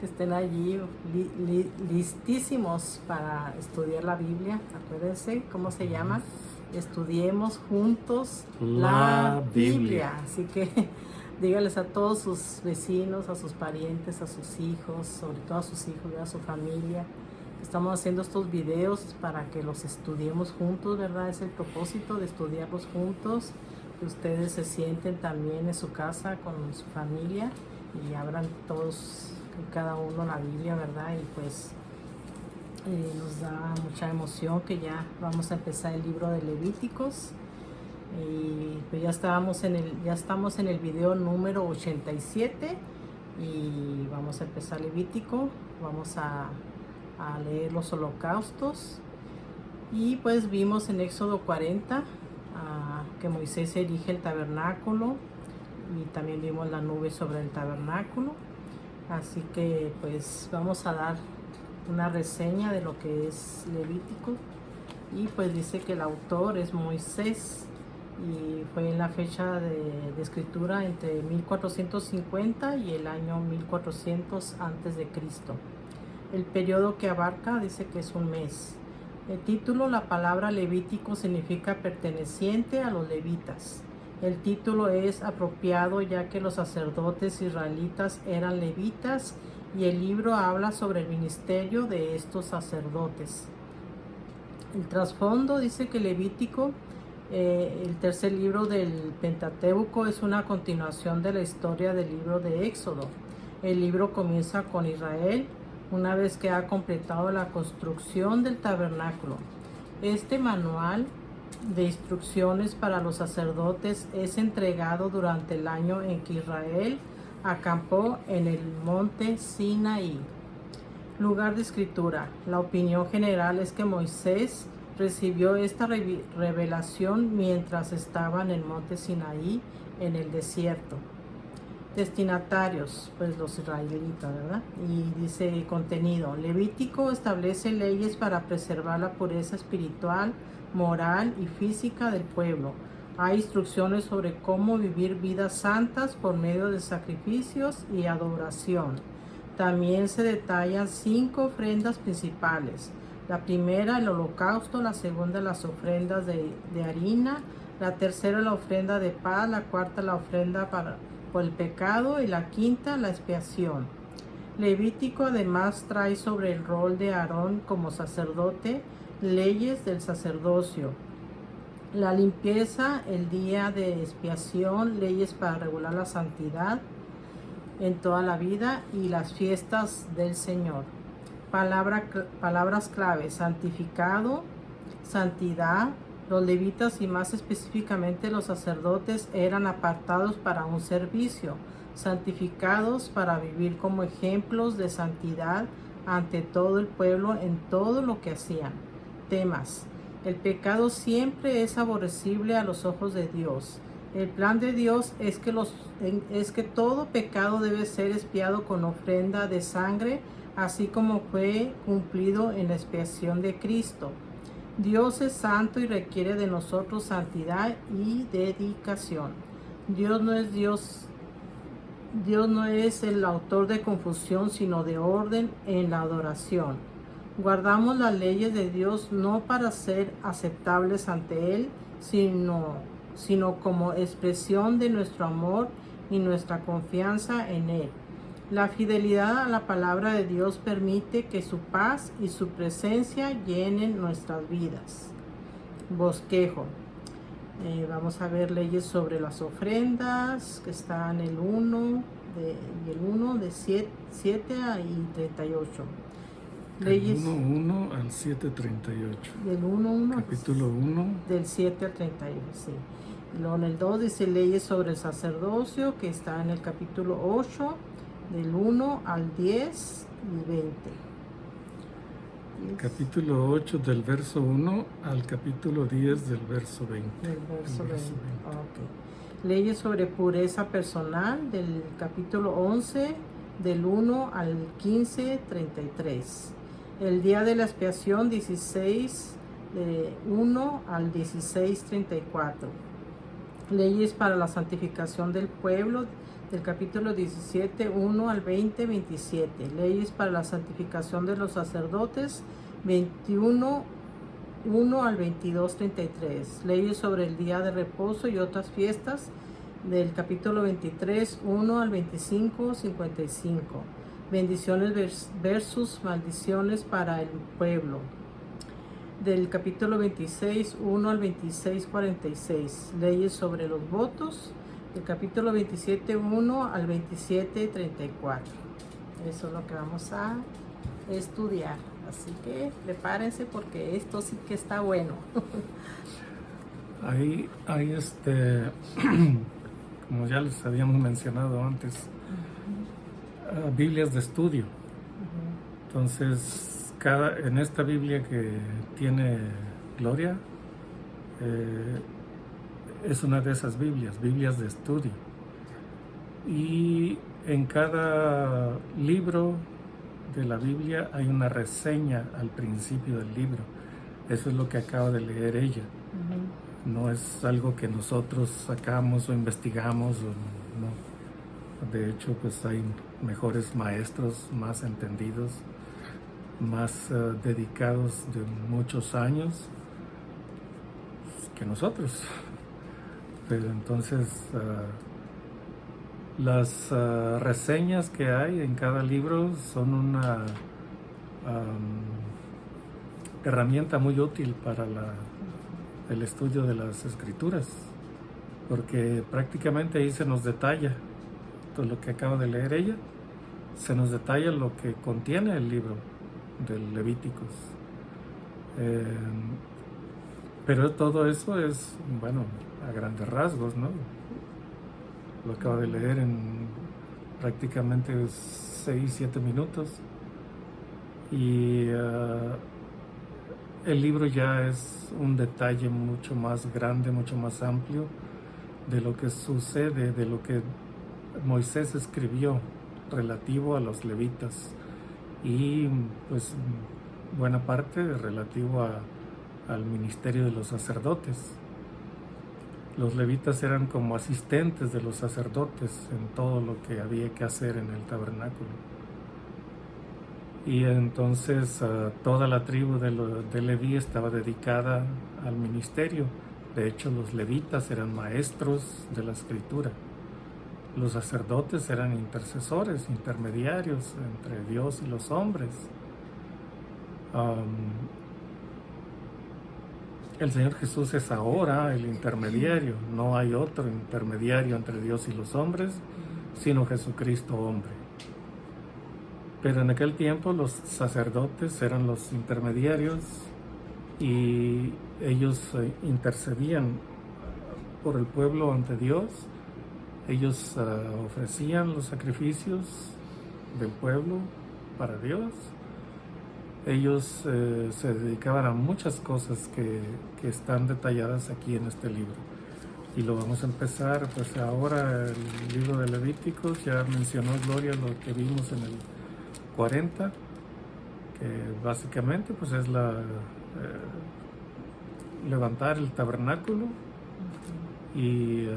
que estén allí listísimos para estudiar la Biblia. Acuérdense, ¿cómo se llama? Estudiemos juntos la Biblia. Así que dígales a todos sus vecinos, a sus parientes, a sus hijos, sobre todo a sus hijos, a su familia. Estamos haciendo estos videos para que los estudiemos juntos, ¿verdad? Es el propósito de estudiarlos juntos, que ustedes se sienten también en su casa con su familia y abran todos, cada uno la Biblia, ¿verdad? Y pues nos da mucha emoción que ya vamos a empezar el libro de Levíticos. Y pues ya estamos en el video número 87 y vamos a empezar Levítico. Vamos a leer los holocaustos. Y pues vimos en Éxodo 40 que Moisés erige el tabernáculo, y también vimos la nube sobre el tabernáculo. Así que pues vamos a dar una reseña de lo que es Levítico. Y pues dice que el autor es Moisés, y fue en la fecha de escritura entre 1450 y el año 1400 antes de Cristo. El periodo que abarca dice que es un mes. El título, la palabra Levítico significa perteneciente a los levitas. El título es apropiado ya que los sacerdotes israelitas eran levitas, y el libro habla sobre el ministerio de estos sacerdotes. El trasfondo dice que Levítico, el tercer libro del Pentateuco, es una continuación de la historia del libro de Éxodo. El libro comienza con Israel una vez que ha completado la construcción del tabernáculo. Este manual de instrucciones para los sacerdotes es entregado durante el año en que Israel acampó en el monte Sinaí. Lugar de escritura. La opinión general es que Moisés recibió esta revelación mientras estaba en el monte Sinaí, en el desierto. Destinatarios, pues los israelitas, ¿verdad? Y dice contenido. Levítico establece leyes para preservar la pureza espiritual, moral y física del pueblo. Hay instrucciones sobre cómo vivir vidas santas por medio de sacrificios y adoración. También se detallan 5 ofrendas principales. La primera, el holocausto; la segunda, las ofrendas de harina; la tercera, la ofrenda de paz; la cuarta, la ofrenda por el pecado; y la quinta, la expiación. Levítico además trae sobre el rol de Aarón como sacerdote leyes del sacerdocio, la limpieza, el día de expiación, leyes para regular la santidad en toda la vida y las fiestas del Señor. Palabras clave: santificado, santidad. Los levitas, y más específicamente los sacerdotes, eran apartados para un servicio, santificados para vivir como ejemplos de santidad ante todo el pueblo en todo lo que hacían. Temas: el pecado siempre es aborrecible a los ojos de Dios. El plan de Dios es que todo pecado debe ser expiado con ofrenda de sangre, así como fue cumplido en la expiación de Cristo. Dios es santo y requiere de nosotros santidad y dedicación. Dios no es el autor de confusión, sino de orden en la adoración. Guardamos las leyes de Dios no para ser aceptables ante Él, sino como expresión de nuestro amor y nuestra confianza en Él. La fidelidad a la palabra de Dios permite que su paz y su presencia llenen nuestras vidas. Bosquejo. Vamos a ver leyes sobre las ofrendas, que está en el 1 de 7 y 38. Leyes. Del 1 al 7:38. Del 1. Capítulo 1. Del 7 al 31, sí. Luego en el 2 dice leyes sobre el sacerdocio, que está en el capítulo 8, del 1 al 10 y 20. Capítulo 8 del verso 1 al capítulo 10 del verso 20. Del verso 20. Okay. Leyes sobre pureza personal, del capítulo 11, del 1 al 15, 33. El día de la expiación, 16, de 1 al 16, 34. Leyes para la santificación del pueblo, del capítulo 17, 1 al 20, 27. Leyes para la santificación de los sacerdotes, 21, 1 al 22, 33. Leyes sobre el día de reposo y otras fiestas, del capítulo 23, 1 al 25, 55. Bendiciones versus maldiciones para el pueblo, del capítulo 26, 1 al 26, 46. Leyes sobre los votos, del capítulo 27, 1 al 27, 34. Eso es lo que vamos a estudiar. Así que prepárense porque esto sí que está bueno. Hay como ya les habíamos mencionado antes, Biblias de estudio. Entonces, en esta Biblia que tiene Gloria, es una de esas Biblias de estudio. Y en cada libro de la Biblia hay una reseña al principio del libro. Eso es lo que acaba de leer ella. No es algo que nosotros sacamos o investigamos, no. De hecho, pues hay mejores maestros, más entendidos, más dedicados de muchos años que nosotros. Pero entonces las reseñas que hay en cada libro son una herramienta muy útil para el estudio de las escrituras, porque prácticamente ahí se nos detalla todo lo que acaba de leer ella, se nos detalla lo que contiene el libro de Levíticos. Pero todo eso es, bueno, a grandes rasgos, ¿no? Lo acabo de leer en prácticamente 6-7 minutos. Y el libro ya es un detalle mucho más grande, mucho más amplio de lo que sucede, de lo que Moisés escribió relativo a los levitas y pues buena parte relativo al ministerio de los sacerdotes. Los levitas eran como asistentes de los sacerdotes en todo lo que había que hacer en el tabernáculo. Y entonces toda la tribu de Leví estaba dedicada al ministerio. De hecho, los levitas eran maestros de la escritura. Los sacerdotes eran intercesores, intermediarios entre Dios y los hombres. El Señor Jesús es ahora el intermediario. No hay otro intermediario entre Dios y los hombres, sino Jesucristo hombre. Pero en aquel tiempo los sacerdotes eran los intermediarios y ellos intercedían por el pueblo ante Dios. Ellos ofrecían los sacrificios del pueblo para Dios. Ellos se dedicaban a muchas cosas que están detalladas aquí en este libro. Y lo vamos a empezar, pues ahora el libro de Levíticos. Ya mencionó Gloria lo que vimos en el 40, que básicamente pues es levantar el tabernáculo. Y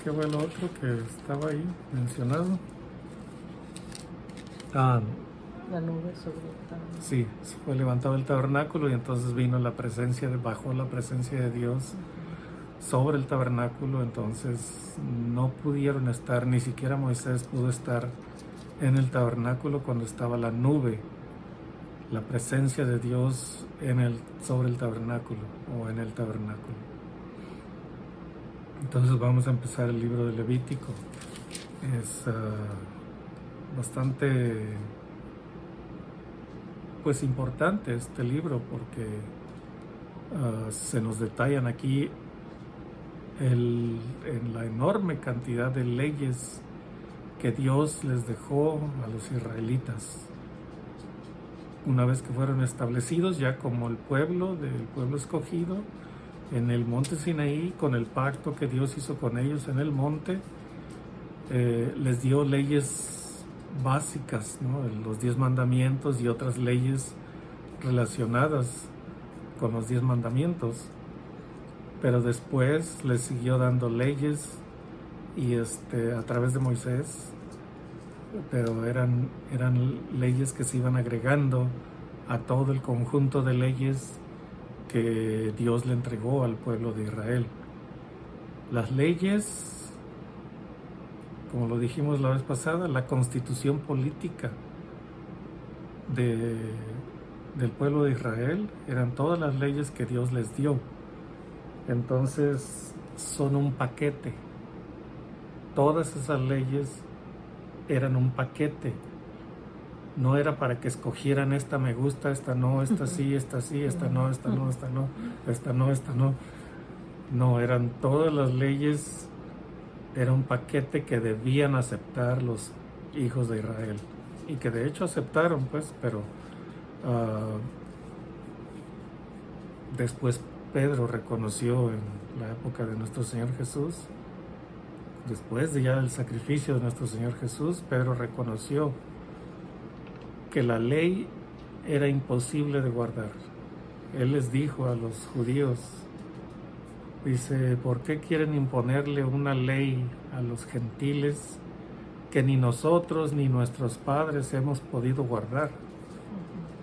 ¿qué fue lo otro que estaba ahí mencionado? La nube sobre el tabernáculo. Sí, fue levantado el tabernáculo y entonces vino bajó la presencia de Dios sobre el tabernáculo. Entonces no pudieron estar, ni siquiera Moisés pudo estar en el tabernáculo cuando estaba la nube, la presencia de Dios sobre el tabernáculo o en el tabernáculo. Entonces vamos a empezar el libro de Levítico. Es bastante pues importante este libro porque se nos detallan aquí en la enorme cantidad de leyes que Dios les dejó a los israelitas una vez que fueron establecidos ya como el pueblo escogido en el monte Sinaí, con el pacto que Dios hizo con ellos en el monte. Les dio leyes básicas, ¿no? Los 10 mandamientos y otras leyes relacionadas con los 10 mandamientos. pero después les siguió dando leyes y a través de Moisés, pero eran leyes que se iban agregando a todo el conjunto de leyes que Dios le entregó al pueblo de Israel. Las leyes, como lo dijimos la vez pasada, la constitución política del pueblo de Israel, eran todas las leyes que Dios les dio. Entonces son un paquete. Todas esas leyes eran un paquete. No era para que escogieran esta me gusta, esta no, esta sí, esta sí, esta no, esta no, esta no, esta no, esta no. No, eran todas las leyes, era un paquete que debían aceptar los hijos de Israel. Y que de hecho aceptaron, pues, pero después Pedro reconoció en la época de nuestro Señor Jesús, después de ya del sacrificio de nuestro Señor Jesús, Pedro reconoció que la ley era imposible de guardar. Él les dijo a los judíos, dice, ¿por qué quieren imponerle una ley a los gentiles que ni nosotros ni nuestros padres hemos podido guardar?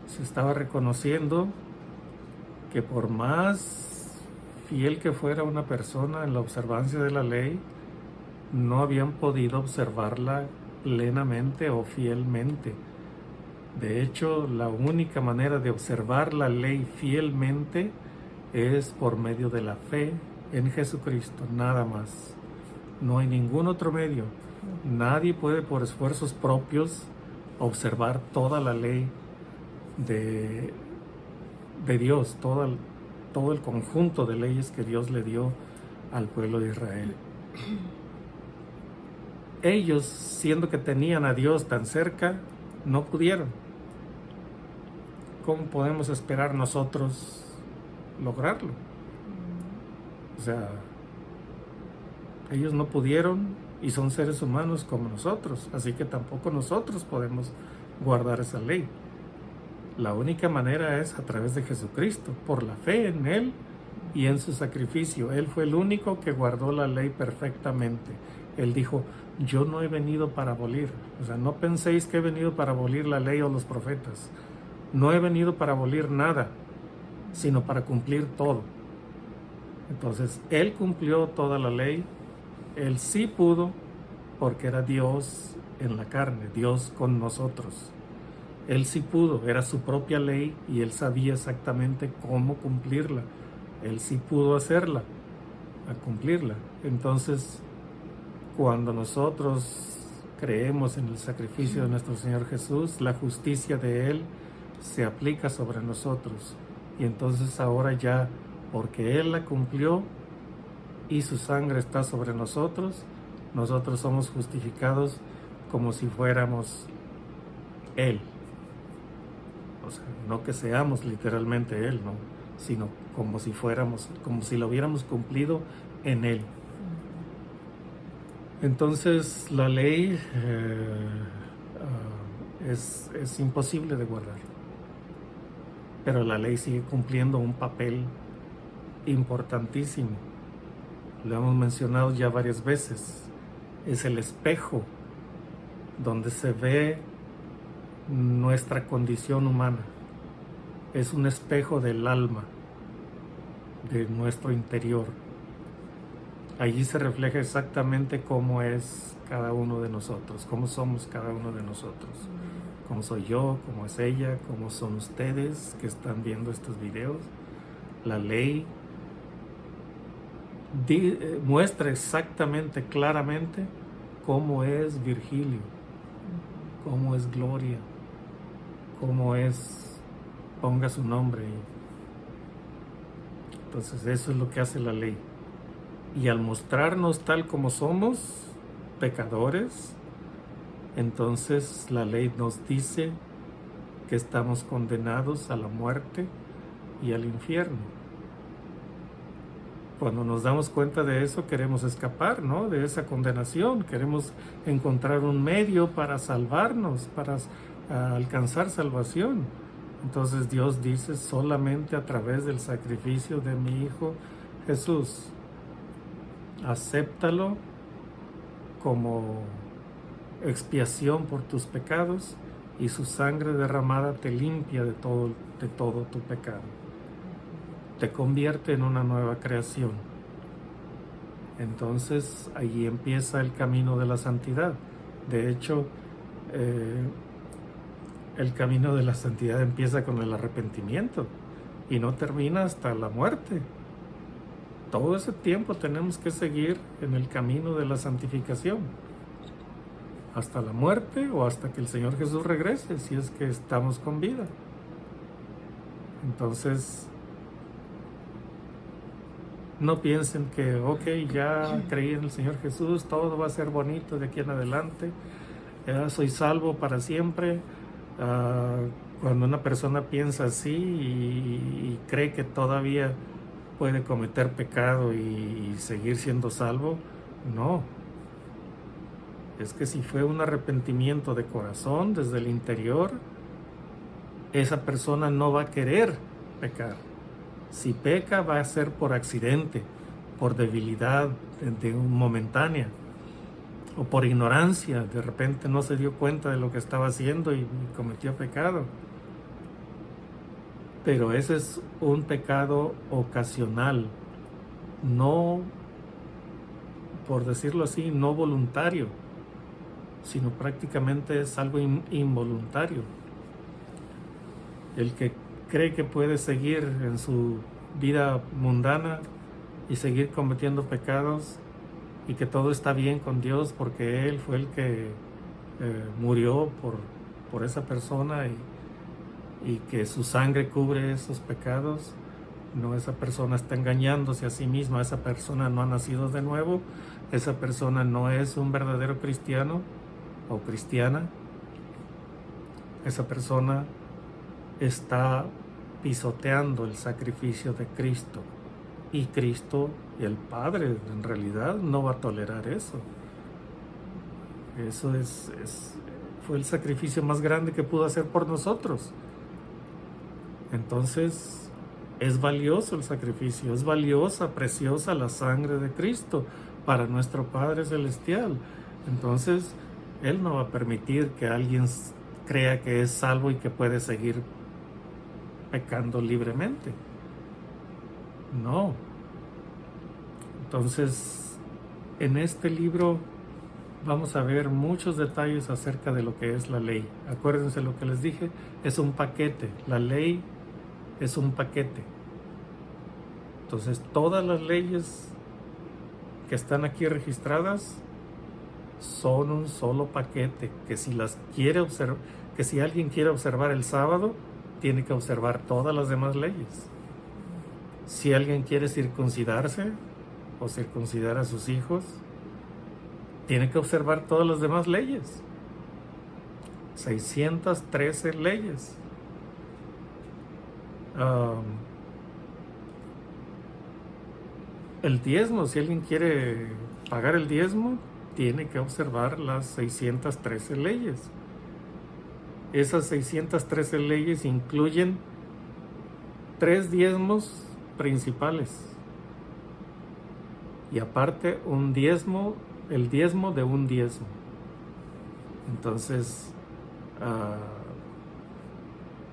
Se estaba reconociendo que por más fiel que fuera una persona en la observancia de la ley, no habían podido observarla plenamente o fielmente. De hecho, la única manera de observar la ley fielmente es por medio de la fe en Jesucristo, nada más. No hay ningún otro medio. Nadie puede por esfuerzos propios observar toda la ley de Dios, todo el conjunto de leyes que Dios le dio al pueblo de Israel. Ellos, siendo que tenían a Dios tan cerca, no pudieron. ¿Cómo podemos esperar nosotros lograrlo? O sea, ellos no pudieron y son seres humanos como nosotros, así que tampoco nosotros podemos guardar esa ley. La única manera es a través de Jesucristo, por la fe en Él y en su sacrificio. Él fue el único que guardó la ley perfectamente. Él dijo, yo no he venido para abolir. O sea, no penséis que he venido para abolir la ley o los profetas. No he venido para abolir nada, sino para cumplir todo. Entonces, Él cumplió toda la ley. Él sí pudo, porque era Dios en la carne, Dios con nosotros. Él sí pudo, era su propia ley y Él sabía exactamente cómo cumplirla. Él sí pudo hacerla, a cumplirla. Entonces, cuando nosotros creemos en el sacrificio de nuestro Señor Jesús, la justicia de Él se aplica sobre nosotros. Y entonces ahora ya, porque Él la cumplió y su sangre está sobre nosotros, nosotros somos justificados como si fuéramos Él. O sea, no que seamos literalmente Él, ¿no? Sino como si fuéramos, como si lo hubiéramos cumplido en Él. Entonces la ley es imposible de guardar, pero la ley sigue cumpliendo un papel importantísimo. Lo hemos mencionado ya varias veces. Es el espejo donde se ve nuestra condición humana. Es un espejo del alma, de nuestro interior. Allí se refleja exactamente cómo es cada uno de nosotros, cómo somos cada uno de nosotros. Cómo soy yo, cómo es ella, cómo son ustedes que están viendo estos videos. La ley muestra exactamente, claramente, cómo es Virgilio, cómo es Gloria, cómo es, ponga su nombre ahí. Entonces eso es lo que hace la ley. Y al mostrarnos tal como somos, pecadores, entonces la ley nos dice que estamos condenados a la muerte y al infierno. Cuando nos damos cuenta de eso, queremos escapar, ¿no?, de esa condenación. Queremos encontrar un medio para salvarnos, para alcanzar salvación. Entonces Dios dice, solamente a través del sacrificio de mi Hijo Jesús, acéptalo como expiación por tus pecados y su sangre derramada te limpia de todo tu pecado. Te convierte en una nueva creación. Entonces allí empieza el camino de la santidad. De hecho, el camino de la santidad empieza con el arrepentimiento y no termina hasta la muerte. Todo ese tiempo tenemos que seguir en el camino de la santificación, hasta la muerte o hasta que el Señor Jesús regrese, si es que estamos con vida. Entonces, no piensen que, ok, ya creí en el Señor Jesús, todo va a ser bonito de aquí en adelante, ya soy salvo para siempre. Cuando una persona piensa así y cree que todavía puede cometer pecado y seguir siendo salvo, no. Es que si fue un arrepentimiento de corazón desde el interior, esa persona no va a querer pecar. Si peca, va a ser por accidente, por debilidad momentánea, o por ignorancia. De repente no se dio cuenta de lo que estaba haciendo y cometió pecado. Pero ese es un pecado ocasional, no, por decirlo así, no voluntario, sino prácticamente es algo involuntario. El que cree que puede seguir en su vida mundana y seguir cometiendo pecados y que todo está bien con Dios porque Él fue el que murió por esa persona y que su sangre cubre esos pecados, no, esa persona está engañándose a sí misma, esa persona no ha nacido de nuevo, esa persona no es un verdadero cristiano o cristiana, esa persona está pisoteando el sacrificio de Cristo y Cristo y el Padre en realidad no va a tolerar eso. Eso fue el sacrificio más grande que pudo hacer por nosotros. Entonces es valioso el sacrificio, es valiosa, preciosa la sangre de Cristo para nuestro Padre Celestial. Entonces Él no va a permitir que alguien crea que es salvo y que puede seguir pecando libremente. No. Entonces, en este libro vamos a ver muchos detalles acerca de lo que es la ley. Acuérdense lo que les dije, es un paquete. La ley es un paquete. Entonces, todas las leyes que están aquí registradas son un solo paquete, que si las quiere observar, que si alguien quiere observar el sábado, tiene que observar todas las demás leyes. Si alguien quiere circuncidarse o circuncidar a sus hijos, tiene que observar todas las demás leyes. 613 leyes. El diezmo, si alguien quiere pagar el diezmo, tiene que observar las 613 leyes. Esas 613 leyes incluyen 3 diezmos principales y aparte un diezmo, el diezmo de un diezmo. Entonces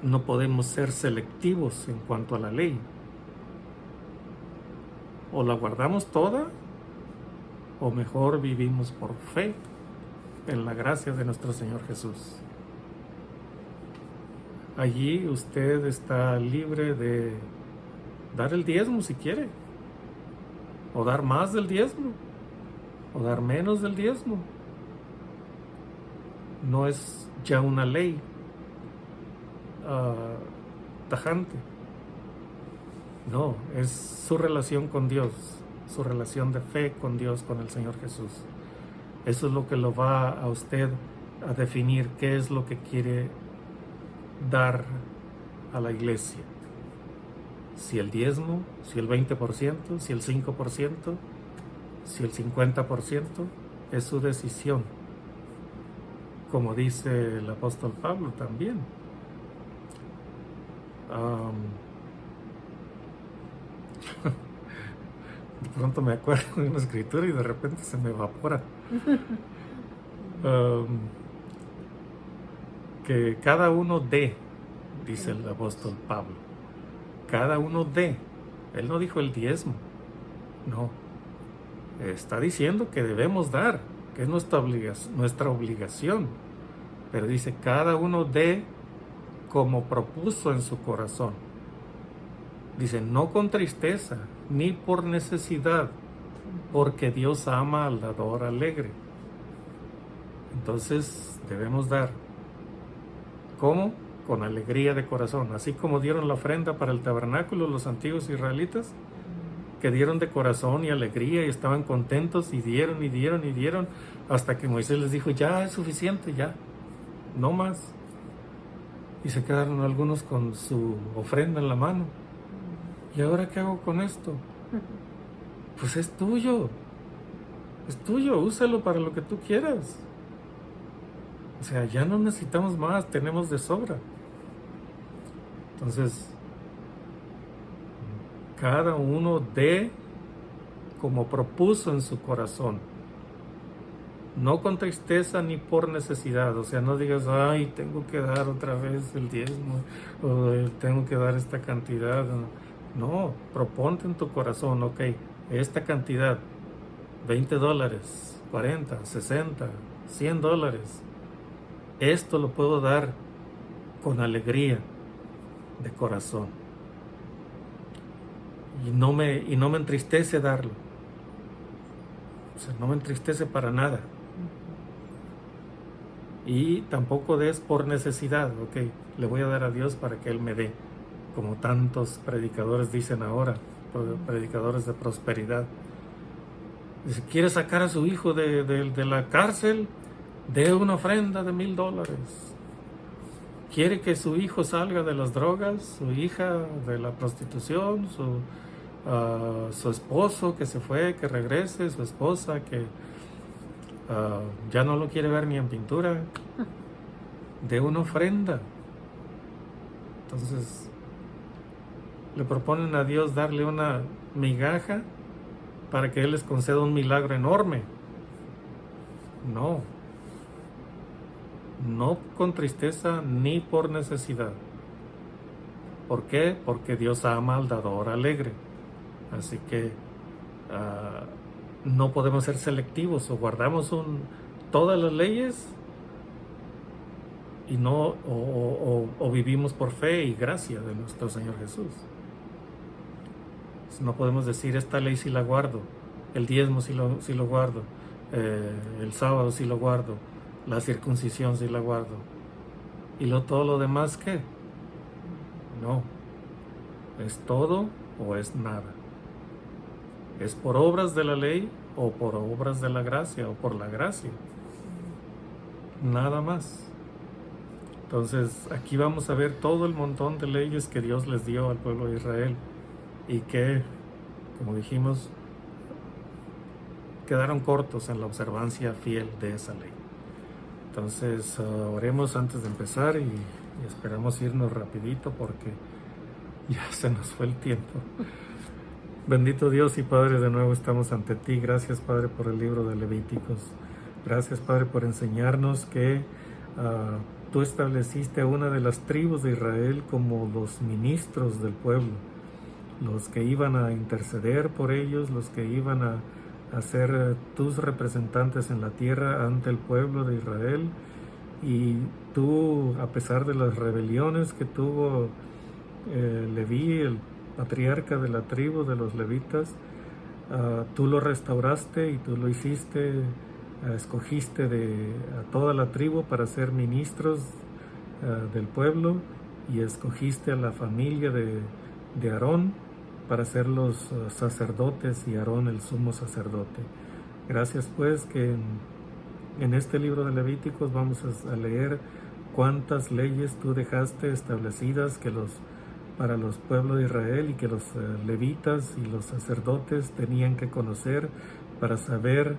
no podemos ser selectivos en cuanto a la ley. O la guardamos toda o mejor vivimos por fe en la gracia de nuestro Señor Jesús. Allí usted está libre de dar el diezmo si quiere, o dar más del diezmo, o dar menos del diezmo. No es ya una ley tajante. No, es su relación con Dios, su relación de fe con Dios, con el Señor Jesús. Eso es lo que lo va a usted a definir qué es lo que quiere dar a la iglesia. Si el diezmo, si el 20%, si el 5%, si el 50%, es su decisión. Como dice el apóstol Pablo también. De pronto me acuerdo de una escritura y de repente se me evapora. Que cada uno dé, dice el apóstol Pablo. Cada uno dé. Él no dijo el diezmo. No. Está diciendo que debemos dar, que es nuestra obligación. Pero dice, cada uno dé como propuso en su corazón. Dice, no con tristeza, ni por necesidad, porque Dios ama al dador alegre. Entonces debemos dar. ¿Cómo? Con alegría de corazón. Así como dieron la ofrenda para el tabernáculo los antiguos israelitas, que dieron de corazón y alegría y estaban contentos y dieron y dieron y dieron, hasta que Moisés les dijo, ya es suficiente, ya, no más. Y se quedaron algunos con su ofrenda en la mano. ¿Y ahora qué hago con esto? Pues es tuyo, úsalo para lo que tú quieras. O sea, ya no necesitamos más, tenemos de sobra. Entonces, cada uno dé como propuso en su corazón, no con tristeza ni por necesidad. O sea, no digas, ay, tengo que dar otra vez el diezmo, o tengo que dar esta cantidad. No, proponte en tu corazón, ok, esta cantidad, $20, 40, 60, $100, esto lo puedo dar con alegría de corazón. Y no me entristece darlo. O sea, no me entristece para nada. Y tampoco des por necesidad, ok, le voy a dar a Dios para que Él me dé, como tantos predicadores dicen ahora, predicadores de prosperidad. Dice, quiere sacar a su hijo de la cárcel, dé una ofrenda de $1,000. Quiere que su hijo salga de las drogas, su hija de la prostitución, su esposo que se fue, que regrese, su esposa que ya no lo quiere ver ni en pintura, de una ofrenda. Entonces le proponen a Dios darle una migaja para que Él les conceda un milagro enorme. No con tristeza ni por necesidad. ¿Por qué? Porque Dios ama al dador alegre. Así que no podemos ser selectivos, o guardamos todas las leyes y no, o vivimos por fe y gracia de nuestro Señor Jesús. No podemos decir, esta ley sí la guardo, el diezmo sí lo guardo, el sábado sí lo guardo, la circuncisión sí la guardo, y todo lo demás, ¿qué? No, es todo o es nada. ¿Es por obras de la ley o por obras de la gracia o por la gracia? Nada más. Entonces aquí vamos a ver todo el montón de leyes que Dios les dio al pueblo de Israel y que, como dijimos, quedaron cortos en la observancia fiel de esa ley. Entonces oremos antes de empezar y esperamos irnos rapidito porque ya se nos fue el tiempo. Bendito Dios y Padre, de nuevo estamos ante ti. Gracias, Padre, por el libro de Levíticos. Gracias, Padre, por enseñarnos que tú estableciste a una de las tribus de Israel como los ministros del pueblo, los que iban a interceder por ellos, los que iban a ser tus representantes en la tierra ante el pueblo de Israel. Y tú, a pesar de las rebeliones que tuvo Leví, el patriarca de la tribu de los levitas, tú lo restauraste y tú lo hiciste, escogiste a toda la tribu para ser ministros del pueblo, y escogiste a la familia de Aarón para ser los sacerdotes y Aarón el sumo sacerdote. Gracias pues que en este libro de Levíticos vamos a leer cuántas leyes tú dejaste establecidas para los pueblos de Israel y que los levitas y los sacerdotes tenían que conocer para saber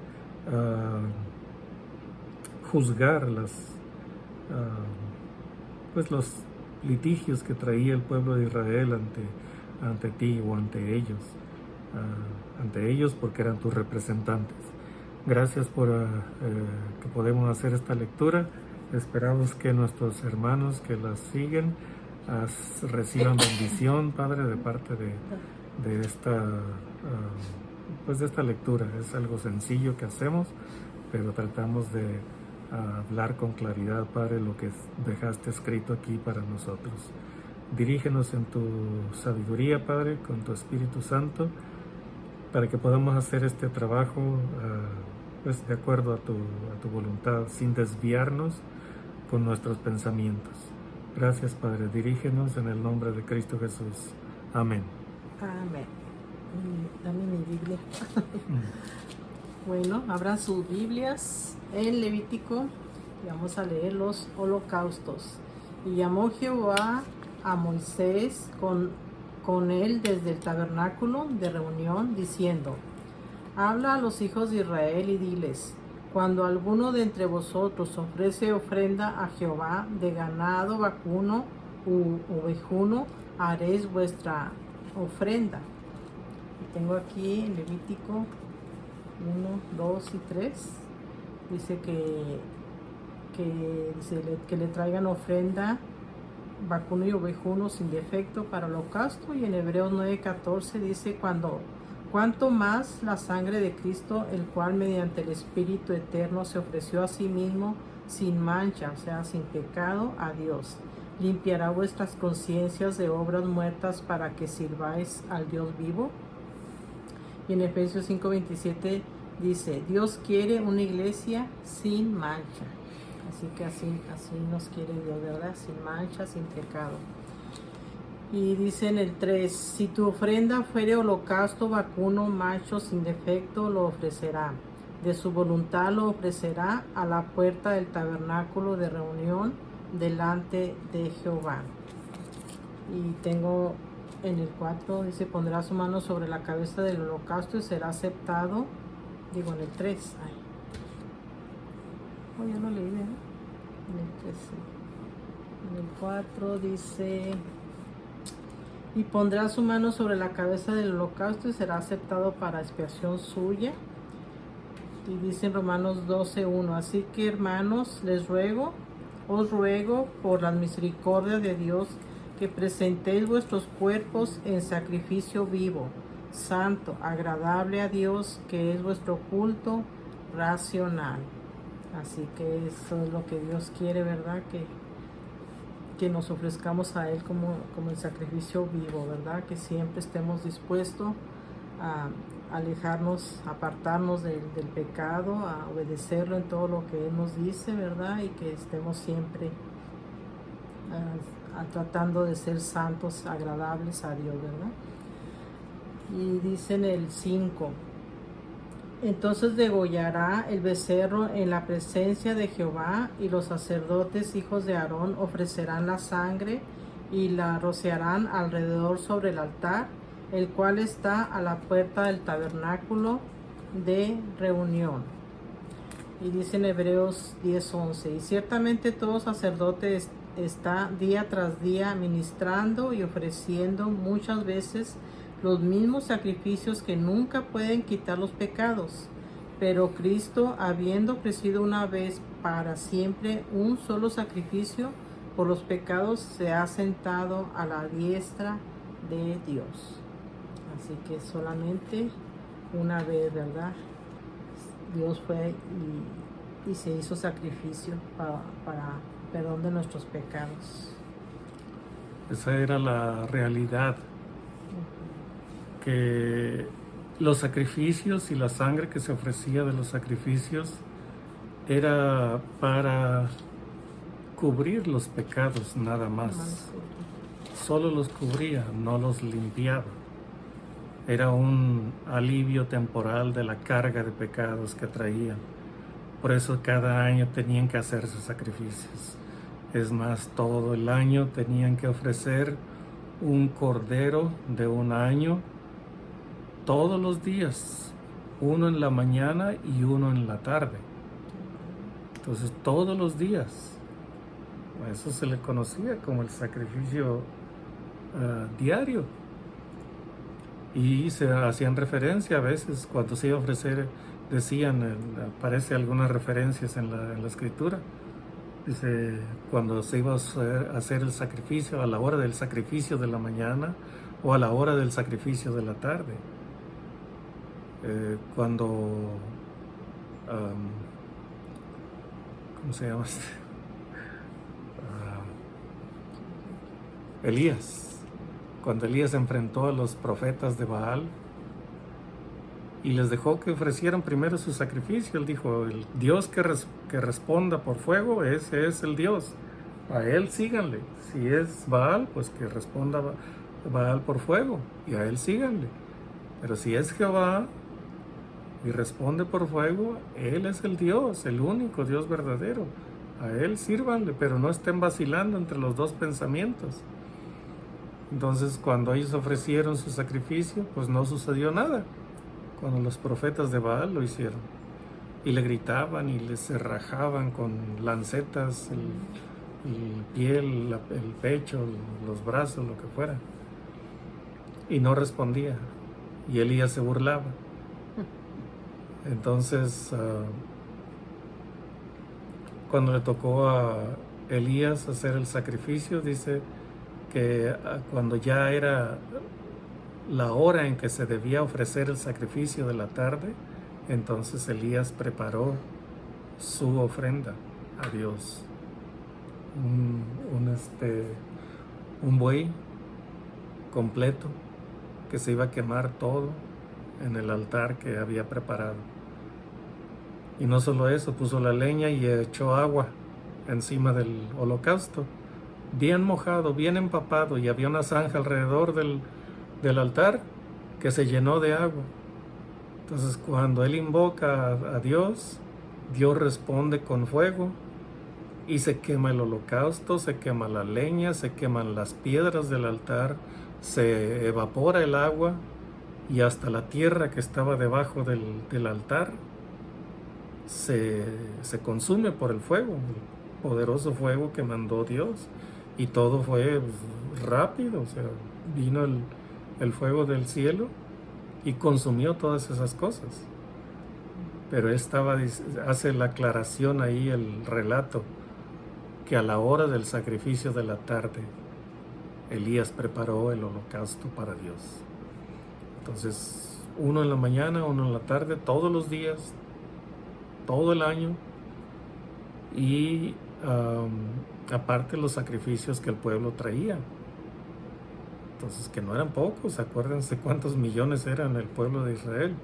juzgar los litigios que traía el pueblo de Israel ante ti o ante ellos. ante ellos porque eran tus representantes. Gracias por que podemos hacer esta lectura. Esperamos que nuestros hermanos que las siguen reciban bendición, Padre, de parte de esta pues de esta lectura. Es algo sencillo que hacemos, pero tratamos de hablar con claridad, Padre, lo que dejaste escrito aquí para nosotros. Dirígenos en tu sabiduría, Padre, con tu Espíritu Santo, para que podamos hacer este trabajo pues de acuerdo a tu voluntad, sin desviarnos con nuestros pensamientos. Gracias, Padre. Dirígenos en el nombre de Cristo Jesús. Amén. Amén. Dame mi Biblia. Bueno, abran sus Biblias en Levítico y vamos a leer los holocaustos. Y llamó Jehová a Moisés con él desde el tabernáculo de reunión, diciendo: habla a los hijos de Israel y diles: cuando alguno de entre vosotros ofrece ofrenda a Jehová de ganado vacuno u ovejuno, haréis vuestra ofrenda. Y tengo aquí en Levítico 1, 2 y 3. Dice que le traigan ofrenda vacuno y ovejuno sin defecto para holocausto. Y en Hebreos 9:14 dice: cuanto más la sangre de Cristo, el cual mediante el Espíritu eterno se ofreció a sí mismo sin mancha, o sea, sin pecado, a Dios, limpiará vuestras conciencias de obras muertas para que sirváis al Dios vivo. Y en Efesios 5:27 dice: Dios quiere una iglesia sin mancha. Así que así nos quiere Dios, ¿verdad? Sin mancha, sin pecado. Y dice en el 3: si tu ofrenda fuere holocausto vacuno macho sin defecto, lo ofrecerá. De su voluntad lo ofrecerá a la puerta del tabernáculo de reunión delante de Jehová. Y tengo en el 4, dice: pondrá su mano sobre la cabeza del holocausto y será aceptado. Digo en el 3. Ya lo leí, ¿verdad? En el 3. En el 4 dice: y pondrá su mano sobre la cabeza del holocausto y será aceptado para expiación suya. Y dice en Romanos 12:1: así que, hermanos, os ruego por la misericordia de Dios, que presentéis vuestros cuerpos en sacrificio vivo, santo, agradable a Dios, que es vuestro culto racional. Así que eso es lo que Dios quiere, ¿verdad? Que nos ofrezcamos a Él como el sacrificio vivo, ¿verdad? Que siempre estemos dispuestos a alejarnos, apartarnos del pecado, a obedecerlo en todo lo que Él nos dice, ¿verdad? Y que estemos siempre tratando de ser santos, agradables a Dios, ¿verdad? Y dice en el 5: entonces degollará el becerro en la presencia de Jehová, y los sacerdotes hijos de Aarón ofrecerán la sangre y la rociarán alrededor sobre el altar, el cual está a la puerta del tabernáculo de reunión. Y dice en Hebreos 10:11: y ciertamente todo sacerdote está día tras día ministrando y ofreciendo muchas veces los mismos sacrificios que nunca pueden quitar los pecados. Pero Cristo, habiendo ofrecido una vez para siempre un solo sacrificio por los pecados, se ha sentado a la diestra de Dios. Así que solamente una vez, ¿verdad? Dios fue y se hizo sacrificio para perdón de nuestros pecados. Esa era la realidad, que los sacrificios y la sangre que se ofrecía de los sacrificios era para cubrir los pecados nada más. Solo los cubría, no los limpiaba. Era un alivio temporal de la carga de pecados que traían. Por eso cada año tenían que hacerse sacrificios. Es más, todo el año tenían que ofrecer un cordero de un año, todos los días, uno en la mañana y uno en la tarde. Entonces todos los días. A eso se le conocía como el sacrificio diario. Y se hacían referencia a veces, cuando se iba a ofrecer, decían, aparece algunas referencias en la escritura. Dice, cuando se iba a hacer el sacrificio, a la hora del sacrificio de la mañana o a la hora del sacrificio de la tarde. Cuando, ¿cómo se llama este? Elías. Cuando Elías enfrentó a los profetas de Baal y les dejó que ofrecieran primero su sacrificio, él dijo, el Dios que responda por fuego, ese es el Dios. A él síganle. Si es Baal, pues que responda Baal por fuego, y a él síganle. Pero si es Jehová y responde por fuego, él es el Dios, el único Dios verdadero. A él sírvanle, pero no estén vacilando entre los dos pensamientos. Entonces, cuando ellos ofrecieron su sacrificio, pues no sucedió nada. Cuando los profetas de Baal lo hicieron, y le gritaban y les rajaban con lancetas el piel, el pecho, los brazos, lo que fuera, y no respondía, y Elías se burlaba. Entonces, cuando le tocó a Elías hacer el sacrificio, dice que cuando ya era la hora en que se debía ofrecer el sacrificio de la tarde, entonces Elías preparó su ofrenda a Dios. Un buey completo que se iba a quemar todo en el altar que había preparado. Y no solo eso, puso la leña y echó agua encima del holocausto, bien mojado, bien empapado, y había una zanja alrededor del altar que se llenó de agua. Entonces, cuando él invoca a Dios, Dios responde con fuego y se quema el holocausto, se quema la leña, se queman las piedras del altar, se evapora el agua, y hasta la tierra que estaba debajo del altar se consume por el fuego, el poderoso fuego que mandó Dios. Y todo fue rápido, o sea, vino el fuego del cielo y consumió todas esas cosas. Pero hace la aclaración ahí, el relato, que a la hora del sacrificio de la tarde, Elías preparó el holocausto para Dios. Entonces, uno en la mañana, uno en la tarde, todos los días, todo el año, y aparte los sacrificios que el pueblo traía. Entonces, que no eran pocos, acuérdense cuántos millones eran el pueblo de Israel.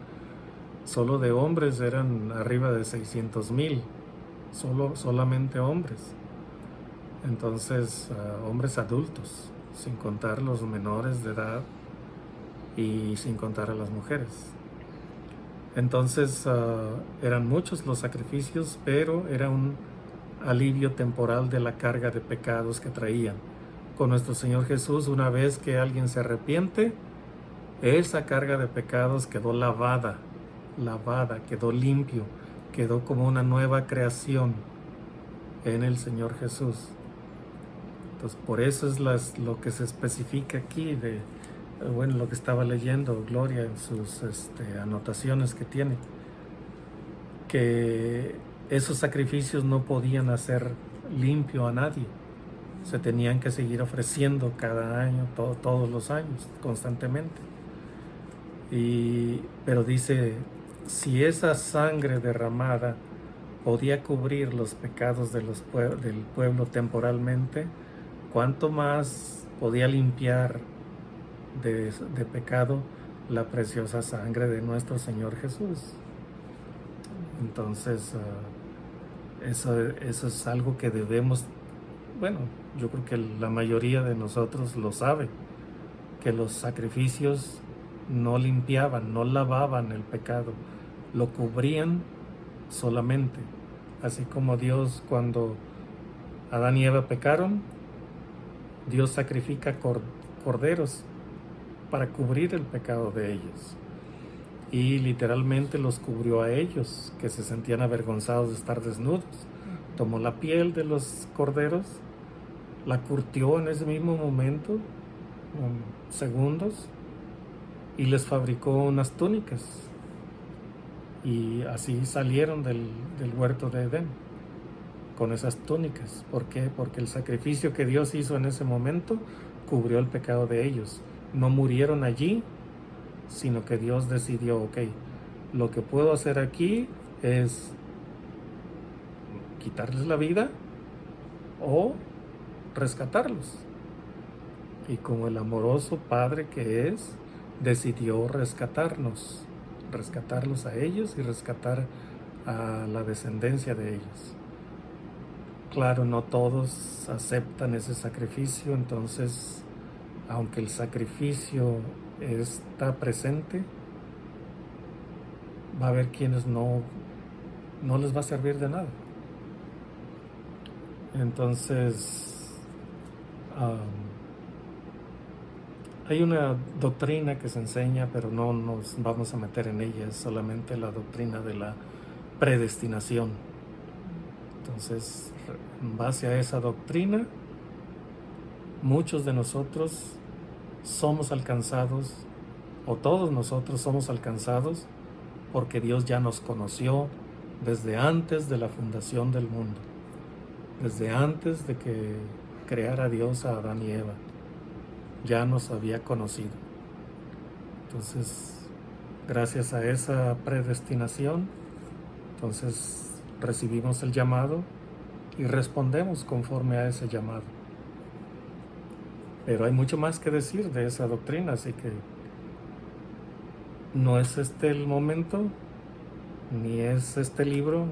Solo de hombres eran arriba de 600,000, solamente hombres. Entonces, hombres adultos, sin contar los menores de edad y sin contar a las mujeres. Entonces, eran muchos los sacrificios, pero era un alivio temporal de la carga de pecados que traían. Con nuestro Señor Jesús, una vez que alguien se arrepiente, esa carga de pecados quedó lavada, quedó limpio, quedó como una nueva creación en el Señor Jesús. Entonces, por eso es lo que se especifica aquí de, lo que estaba leyendo Gloria en sus anotaciones que tiene, que esos sacrificios no podían hacer limpio a nadie. Se tenían que seguir ofreciendo cada año, todos los años, constantemente. Pero dice, si esa sangre derramada podía cubrir los pecados del pueblo temporalmente, ¿cuánto más podía limpiar de pecado la preciosa sangre de nuestro Señor Jesús? Entonces, eso es algo que debemos, yo creo que la mayoría de nosotros lo sabe, que los sacrificios no limpiaban, no lavaban el pecado, lo cubrían solamente. Así como Dios, cuando Adán y Eva pecaron, Dios sacrifica corderos para cubrir el pecado de ellos. Y literalmente los cubrió a ellos, que se sentían avergonzados de estar desnudos. Tomó la piel de los corderos, la curtió en ese mismo momento, segundos, y les fabricó unas túnicas. Y así salieron del huerto de Edén, con esas túnicas. ¿Por qué? Porque el sacrificio que Dios hizo en ese momento cubrió el pecado de ellos. No murieron allí, sino que Dios decidió, ok, lo que puedo hacer aquí es quitarles la vida o rescatarlos. Y como el amoroso Padre que es, decidió rescatarlos a ellos y rescatar a la descendencia de ellos. Claro, no todos aceptan ese sacrificio, entonces, aunque el sacrificio está presente, va a haber quienes no les va a servir de nada. Entonces, hay una doctrina que se enseña, pero no nos vamos a meter en ella, es solamente la doctrina de la predestinación. Entonces, en base a esa doctrina, muchos de nosotros somos alcanzados, o todos nosotros somos alcanzados, porque Dios ya nos conoció desde antes de la fundación del mundo, desde antes de que creara Dios a Adán y Eva. Ya nos había conocido. Entonces, gracias a esa predestinación, entonces recibimos el llamado y respondemos conforme a ese llamado. Pero hay mucho más que decir de esa doctrina, así que no es este el momento, ni es este libro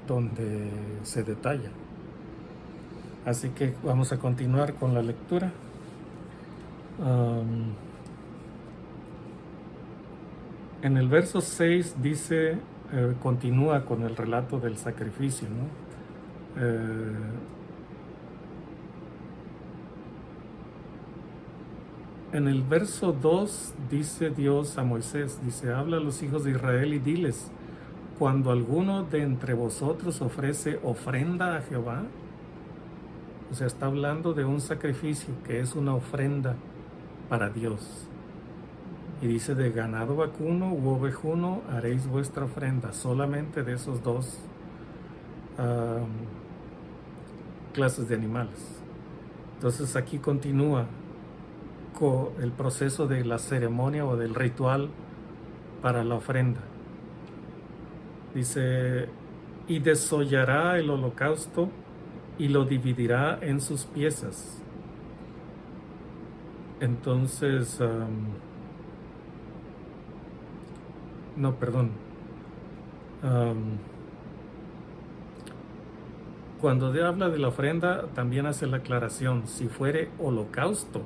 donde se detalla. Así que vamos a continuar con la lectura. En el verso 6 dice, continúa con el relato del sacrificio, ¿no? En el verso 2 dice Dios a Moisés, dice, habla a los hijos de Israel y diles, cuando alguno de entre vosotros ofrece ofrenda a Jehová, o sea, está hablando de un sacrificio que es una ofrenda para Dios. Y dice, de ganado vacuno u ovejuno haréis vuestra ofrenda, solamente de esos dos clases de animales. Entonces aquí continúa con el proceso de la ceremonia o del ritual para la ofrenda. Dice, y desollará el holocausto y lo dividirá en sus piezas. Entonces, cuando habla de la ofrenda, también hace la aclaración, si fuere holocausto,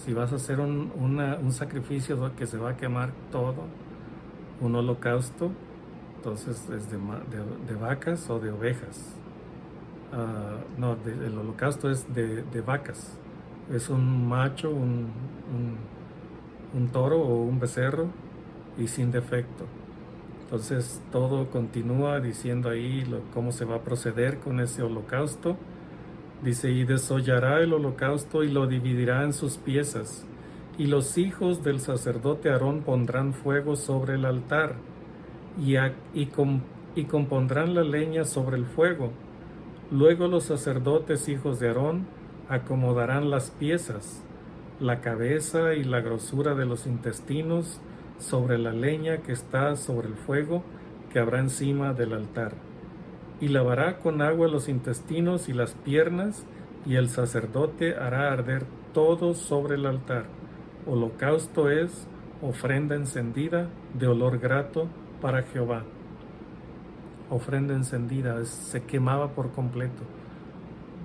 si vas a hacer un sacrificio que se va a quemar todo, un holocausto, entonces es de vacas o de ovejas. El holocausto es de vacas. Es un macho, un toro o un becerro y sin defecto. Entonces todo continúa diciendo ahí cómo se va a proceder con ese holocausto. Dice, y desollará el holocausto y lo dividirá en sus piezas. Y los hijos del sacerdote Aarón pondrán fuego sobre el altar y compondrán la leña sobre el fuego. Luego los sacerdotes hijos de Aarón acomodarán las piezas, la cabeza y la grosura de los intestinos sobre la leña que está sobre el fuego que habrá encima del altar. Y lavará con agua los intestinos y las piernas, y el sacerdote hará arder todo sobre el altar. Holocausto es ofrenda encendida de olor grato para Jehová. Ofrenda encendida, se quemaba por completo.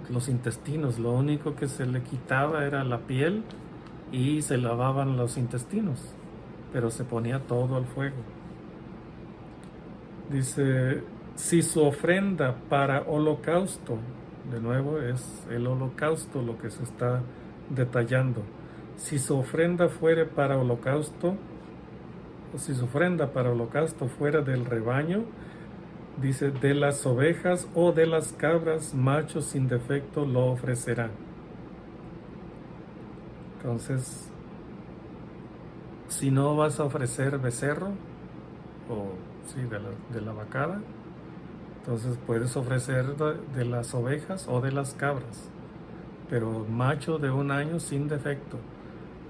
Los intestinos, lo único que se le quitaba era la piel y se lavaban los intestinos, pero se ponía todo al fuego. Dice, si su ofrenda para holocausto, de nuevo es el holocausto lo que se está detallando, si su ofrenda fuere para holocausto, o si su ofrenda para holocausto fuera del rebaño, dice, de las ovejas o de las cabras, machos sin defecto lo ofrecerá. Entonces, Si no vas a ofrecer becerro, o sí, de la vacada, entonces puedes ofrecer de las ovejas o de las cabras, pero macho de 1 año sin defecto.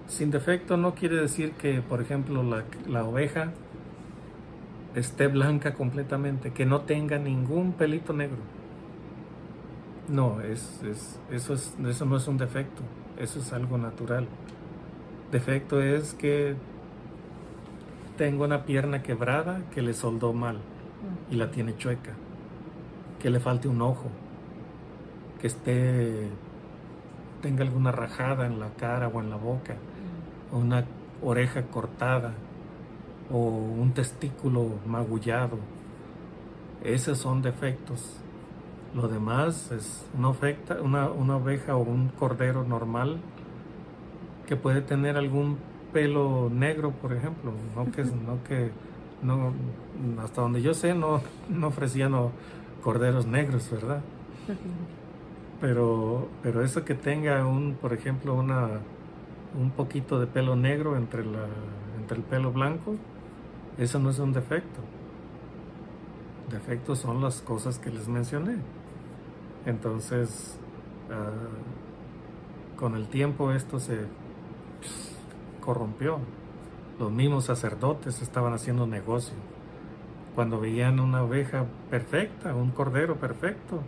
Sin defecto no quiere decir que, por ejemplo, la oveja esté blanca completamente, que no tenga ningún pelito negro. No, eso no es un defecto, eso es algo natural. Defecto es que tengo una pierna quebrada que le soldó mal y la tiene chueca, que le falte un ojo, que tenga alguna rajada en la cara o en la boca, o una oreja cortada, o un testículo magullado. Esos son defectos. Lo demás es una oveja o un cordero normal que puede tener algún pelo negro, por ejemplo, no, hasta donde yo sé no ofrecían corderos negros, ¿verdad? Pero eso que tenga por ejemplo, un poquito de pelo negro entre el pelo blanco, eso no es un defecto. Defectos son las cosas que les mencioné. Entonces, con el tiempo esto se corrompió. Los mismos sacerdotes estaban haciendo negocio. Cuando veían una oveja perfecta, un cordero perfecto,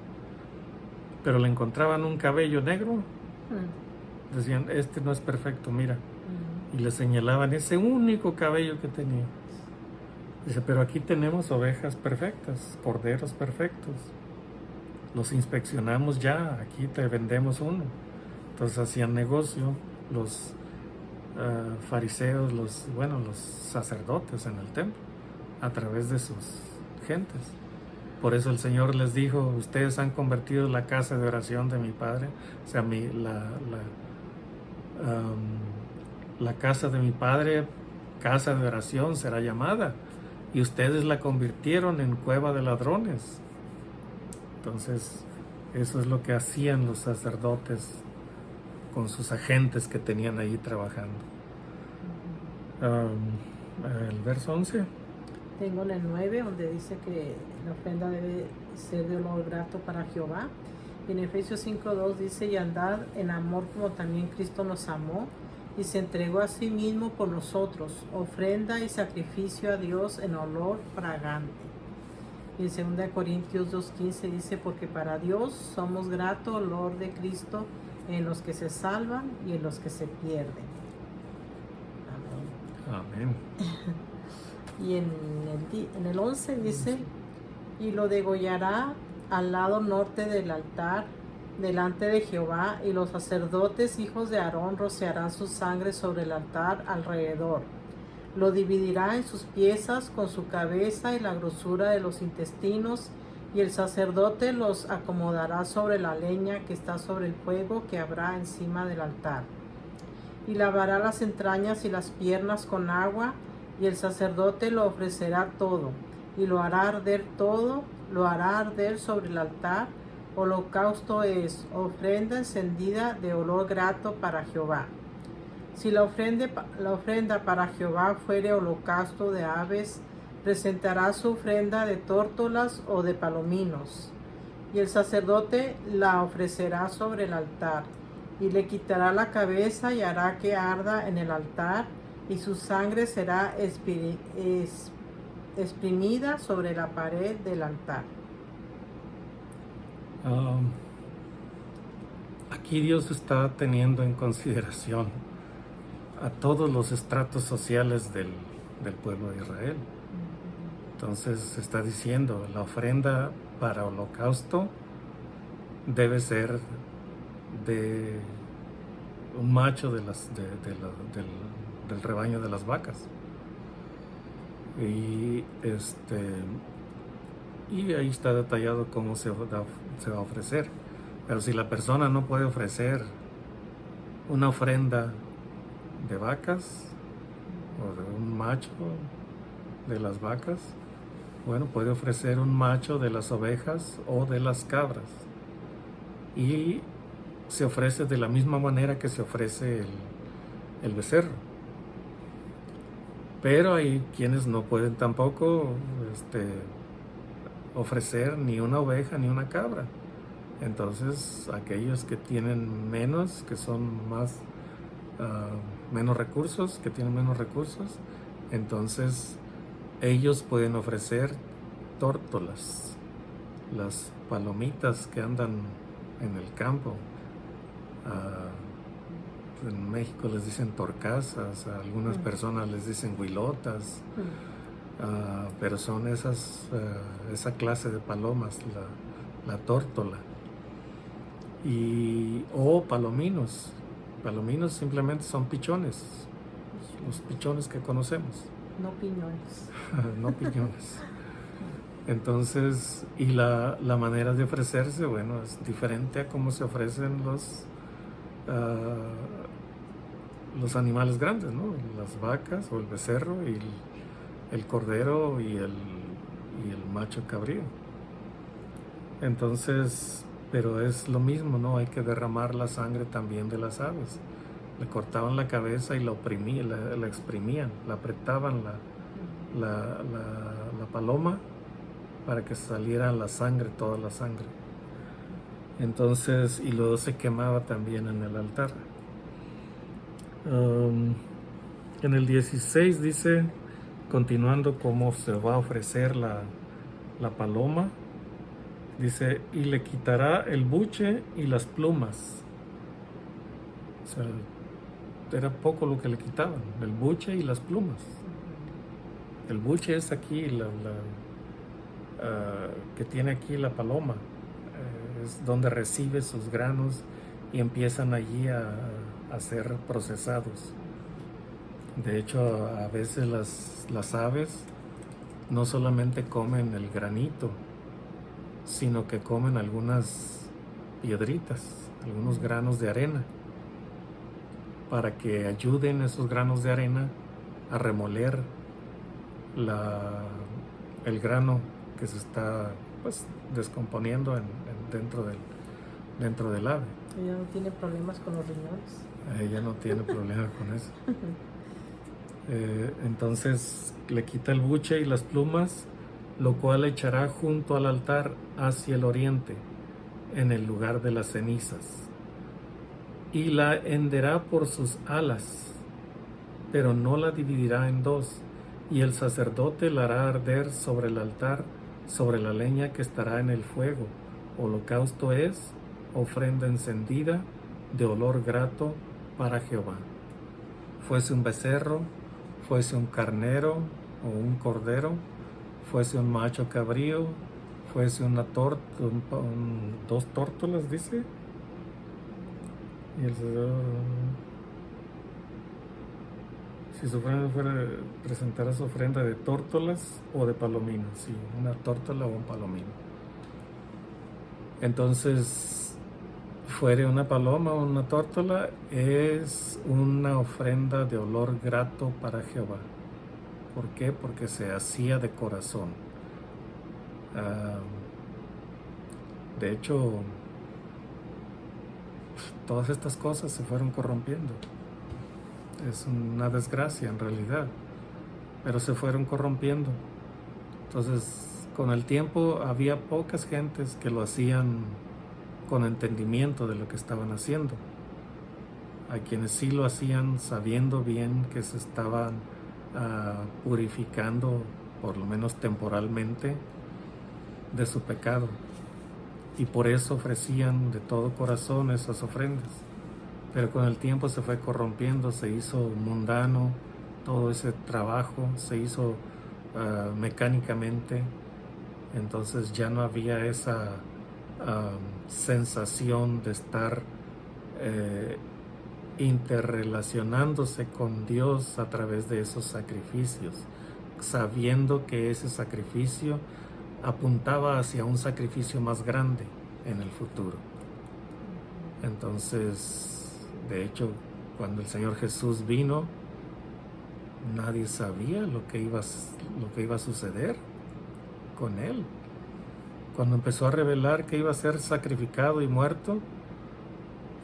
pero le encontraban un cabello negro, decían, este no es perfecto, mira. Y le señalaban ese único cabello que tenía. Dice, pero aquí tenemos ovejas perfectas, corderos perfectos. Los inspeccionamos ya, aquí te vendemos uno. Entonces hacían negocio los fariseos, los sacerdotes en el templo, a través de sus gentes. Por eso el Señor les dijo, ustedes han convertido la casa de oración de mi Padre, o sea, la casa de mi Padre, casa de oración será llamada, y ustedes la convirtieron en cueva de ladrones. Entonces, eso es lo que hacían los sacerdotes con sus agentes que tenían ahí trabajando. El verso 11. Tengo en el 9, donde dice que la ofrenda debe ser de olor grato para Jehová. Y en Efesios 5:2 dice, y andad en amor como también Cristo nos amó, y se entregó a sí mismo por nosotros, ofrenda y sacrificio a Dios en olor fragante. Y en 2 Corintios 2:15 dice, porque para Dios somos grato olor de Cristo en los que se salvan y en los que se pierden. Amén. Y en el 11 dice, y lo degollará al lado norte del altar, delante de Jehová, y los sacerdotes hijos de Aarón rociarán su sangre sobre el altar alrededor. Lo dividirá en sus piezas con su cabeza y la grosura de los intestinos, y el sacerdote los acomodará sobre la leña que está sobre el fuego que habrá encima del altar. Y lavará las entrañas y las piernas con agua, y el sacerdote lo ofrecerá todo, y lo hará arder todo, lo hará arder sobre el altar. Holocausto es ofrenda encendida de olor grato para Jehová. Si la ofrenda para Jehová fuere holocausto de aves, presentará su ofrenda de tórtolas o de palominos. Y el sacerdote la ofrecerá sobre el altar, y le quitará la cabeza y hará que arda en el altar, y su sangre será exprimida sobre la pared del altar. Aquí Dios está teniendo en consideración a todos los estratos sociales del pueblo de Israel. Entonces está diciendo, la ofrenda para holocausto debe ser de un macho del rebaño de las vacas. Y ahí está detallado cómo se va a ofrecer. Pero si la persona no puede ofrecer una ofrenda de vacas o de un macho de las vacas, bueno, puede ofrecer un macho de las ovejas o de las cabras. Y se ofrece de la misma manera que se ofrece el becerro. Pero hay quienes no pueden tampoco ofrecer ni una oveja ni una cabra. Entonces aquellos que tienen menos, que son más menos recursos, que tienen menos recursos, entonces ellos pueden ofrecer tórtolas, las palomitas que andan en el campo. En México les dicen torcasas, a algunas personas les dicen huilotas, pero son esa clase de palomas, la tórtola. O palominos. Palominos simplemente son pichones, los pichones que conocemos. No piñones. No piñones. Entonces, y la manera de ofrecerse, bueno, es diferente a cómo se ofrecen los animales grandes, ¿no? Las vacas o el becerro y el cordero y el macho cabrío. Entonces, pero es lo mismo, ¿no? Hay que derramar la sangre también de las aves. Le cortaban la cabeza y la oprimían, la exprimían, la apretaban la paloma para que saliera la sangre, toda la sangre. Entonces, y luego se quemaba también en el altar. En el 16 dice, continuando cómo se va a ofrecer la paloma, dice, y le quitará el buche y las plumas. O sea, era poco lo que le quitaban, el buche y las plumas. El buche es aquí, que tiene aquí la paloma, es donde recibe sus granos y empiezan allí a ser procesados. De hecho, a veces las aves no solamente comen el granito, sino que comen algunas piedritas, algunos granos de arena, para que ayuden esos granos de arena a remoler el grano que se está descomponiendo dentro del ave. Ella no tiene problemas con los riñones. Ella no tiene problemas con eso. Entonces le quita el buche y las plumas, lo cual echará junto al altar hacia el oriente, en el lugar de las cenizas, y la henderá por sus alas, pero no la dividirá en dos, y el sacerdote la hará arder sobre el altar, sobre la leña que estará en el fuego. Holocausto es ofrenda encendida de olor grato para Jehová. Fuese un becerro, fuese un carnero o un cordero, fuese un macho cabrío, fuese dos tórtolas, dice. Y el Señor, si su ofrenda fuera, presentará su ofrenda de tórtolas o de palominos, sí, una tórtola o un palomino. Entonces, fuere una paloma o una tórtola, es una ofrenda de olor grato para Jehová. ¿Por qué? Porque se hacía de corazón. De hecho, todas estas cosas se fueron corrompiendo. Es una desgracia en realidad, pero se fueron corrompiendo. Entonces, con el tiempo había pocas gentes que lo hacían con entendimiento de lo que estaban haciendo. Hay quienes sí lo hacían sabiendo bien que se estaban purificando, por lo menos temporalmente, de su pecado, y por eso ofrecían de todo corazón esas ofrendas. Pero con el tiempo se fue corrompiendo, se hizo mundano, todo ese trabajo se hizo mecánicamente. Entonces ya no había esa sensación de estar interrelacionándose con Dios a través de esos sacrificios, sabiendo que ese sacrificio apuntaba hacia un sacrificio más grande en el futuro. Entonces, de hecho, cuando el Señor Jesús vino, nadie sabía lo que iba a suceder con Él. Cuando empezó a revelar que iba a ser sacrificado y muerto,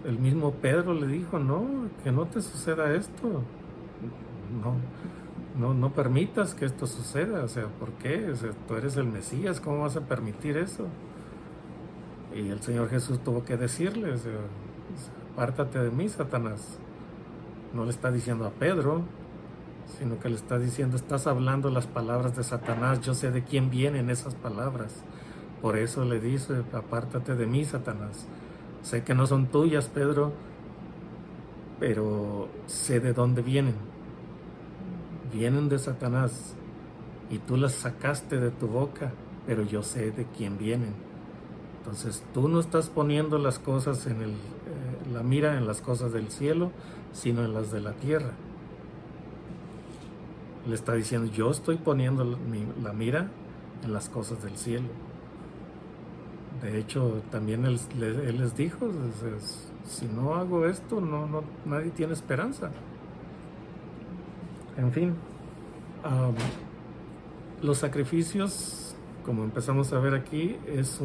el mismo Pedro le dijo, no, que no te suceda esto. no permitas que esto suceda. O sea, ¿por qué? O sea, tú eres el Mesías, ¿cómo vas a permitir eso? Y el Señor Jesús tuvo que decirle, o sea, apártate de mí, Satanás. No le está diciendo a Pedro, sino que le está diciendo, estás hablando las palabras de Satanás, yo sé de quién vienen esas palabras. Por eso le dice, apártate de mí, Satanás. Sé que no son tuyas, Pedro, pero sé de dónde vienen. Vienen de Satanás y tú las sacaste de tu boca, pero yo sé de quién vienen. Entonces tú no estás poniendo las cosas la mira en las cosas del cielo, sino en las de la tierra. Le está diciendo, yo estoy poniendo la mira en las cosas del cielo. De hecho, también él les dijo, si no hago esto, nadie tiene esperanza. En fin, los sacrificios, como empezamos a ver aquí, es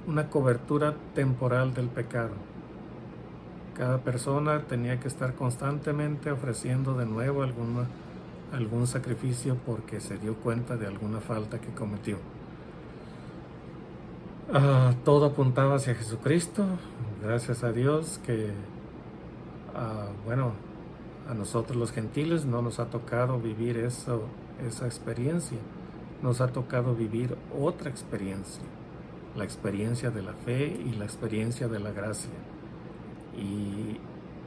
una cobertura temporal del pecado. Cada persona tenía que estar constantemente ofreciendo de nuevo algún sacrificio porque se dio cuenta de alguna falta que cometió. Todo apuntaba hacia Jesucristo. Gracias a Dios que, a nosotros los gentiles no nos ha tocado vivir esa experiencia. Nos ha tocado vivir otra experiencia, la experiencia de la fe y la experiencia de la gracia. Y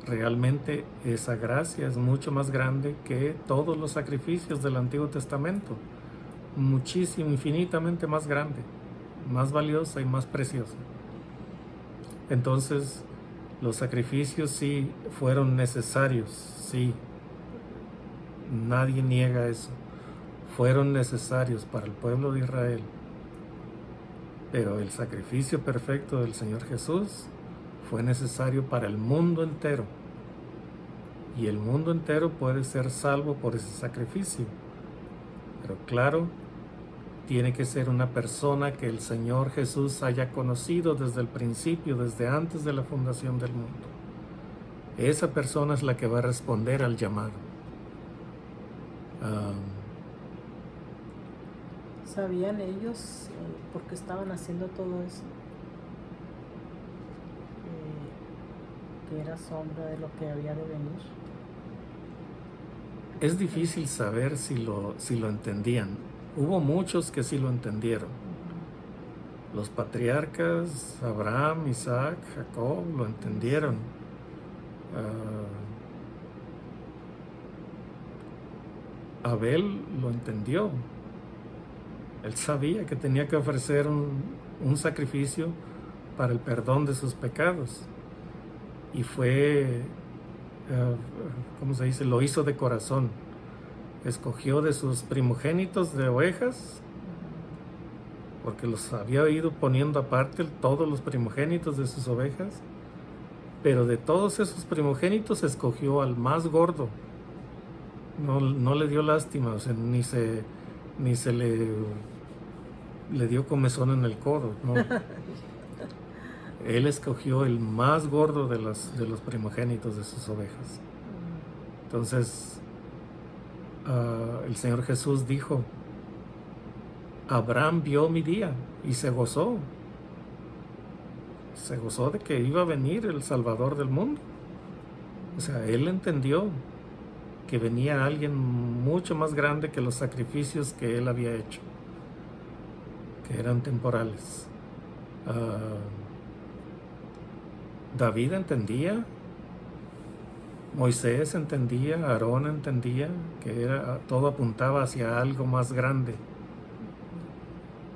realmente esa gracia es mucho más grande que todos los sacrificios del Antiguo Testamento. Muchísimo, infinitamente más grande, más valiosa y más preciosa. Entonces, los sacrificios sí fueron necesarios, sí. Nadie niega eso. Fueron necesarios para el pueblo de Israel. Pero el sacrificio perfecto del Señor Jesús fue necesario para el mundo entero. Y el mundo entero puede ser salvo por ese sacrificio. Pero claro, tiene que ser una persona que el Señor Jesús haya conocido desde el principio, desde antes de la fundación del mundo. Esa persona es la que va a responder al llamado. ¿Sabían ellos por qué estaban haciendo todo eso? Que era sombra de lo que había de venir. Es difícil saber si lo entendían. Hubo muchos que sí lo entendieron. Los patriarcas, Abraham, Isaac, Jacob, lo entendieron. Abel lo entendió. Él sabía que tenía que ofrecer un sacrificio para el perdón de sus pecados. Y fue, ¿cómo se dice? Lo hizo de corazón. Escogió de sus primogénitos de ovejas, porque los había ido poniendo aparte todos los primogénitos de sus ovejas, pero de todos esos primogénitos escogió al más gordo. No le dio lástima, o sea, ni se le dio comezón en el codo, ¿no? Él escogió el más gordo de los primogénitos de sus ovejas. Entonces, el Señor Jesús dijo, Abraham vio mi día y se gozó. Se gozó de que iba a venir el Salvador del mundo. O sea, él entendió que venía alguien mucho más grande que los sacrificios que él había hecho, que eran temporales. David entendía, Moisés entendía, Aarón entendía que todo apuntaba hacia algo más grande,